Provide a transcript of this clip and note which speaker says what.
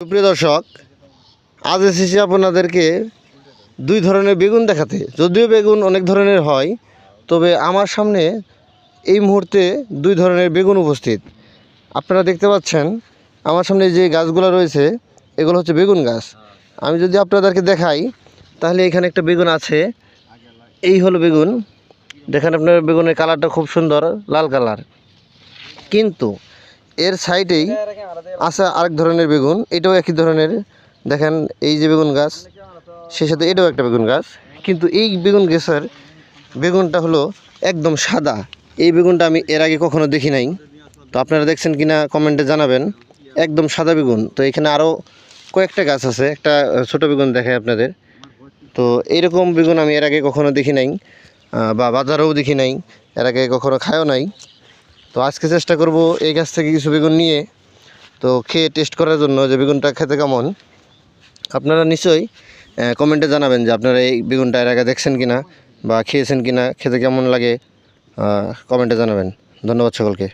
Speaker 1: সুপ্রিয় দর্শক, আজ এসেছি আপনাদেরকে দুই ধরনের বেগুন দেখাতে। যদিও বেগুন অনেক ধরনের হয়, তবে আমার সামনে এই মুহূর্তে দুই ধরনের বেগুন উপস্থিত। আপনারা দেখতে পাচ্ছেন আমার সামনে যে গাছগুলো রয়েছে এগুলো হচ্ছে বেগুন গাছ। আমি যদি আপনাদেরকে দেখাই তাহলে এখানে একটা বেগুন আছে, এই হলো বেগুন। দেখেন আপনার বেগুনের কালারটা খুব সুন্দর, লাল কালার। কিন্তু এর সাইডেই আছে আরেক ধরনের বেগুন, এটাও একই ধরনের। দেখেন এই যে বেগুন গাছ, সেই সাথে এটাও একটা বেগুন গাছ। কিন্তু এই বেগুন গাছের বেগুনটা হলো একদম সাদা। এই বেগুনটা আমি এর আগে কখনো দেখি নাই। তো আপনারা দেখছেন কিনা কমেন্টে জানাবেন। একদম সাদা বেগুন। তো এখানে আরও কয়েকটা গাছ আছে, একটা ছোট বেগুন দেখায় আপনাদের। তো এইরকম বেগুন আমি এর আগে কখনো দেখি নাই, বা বাজারেও দেখি নাই, এর আগে কখনো খায়ও নাই। তো আজকে চেষ্টা করব এই গাছ থেকে কিছু বেগুন নিয়ে তো খেয়ে টেস্ট করার জন্য যে বেগুনটা খেতে কেমন। আপনারা নিশ্চয়ই কমেন্টে জানাবেন যে আপনারা এই বেগুনটা এর আগে দেখছেন কিনা বা খেয়েছেন কিনা, খেতে কেমন লাগে কমেন্টে জানাবেন। ধন্যবাদ সকলকে।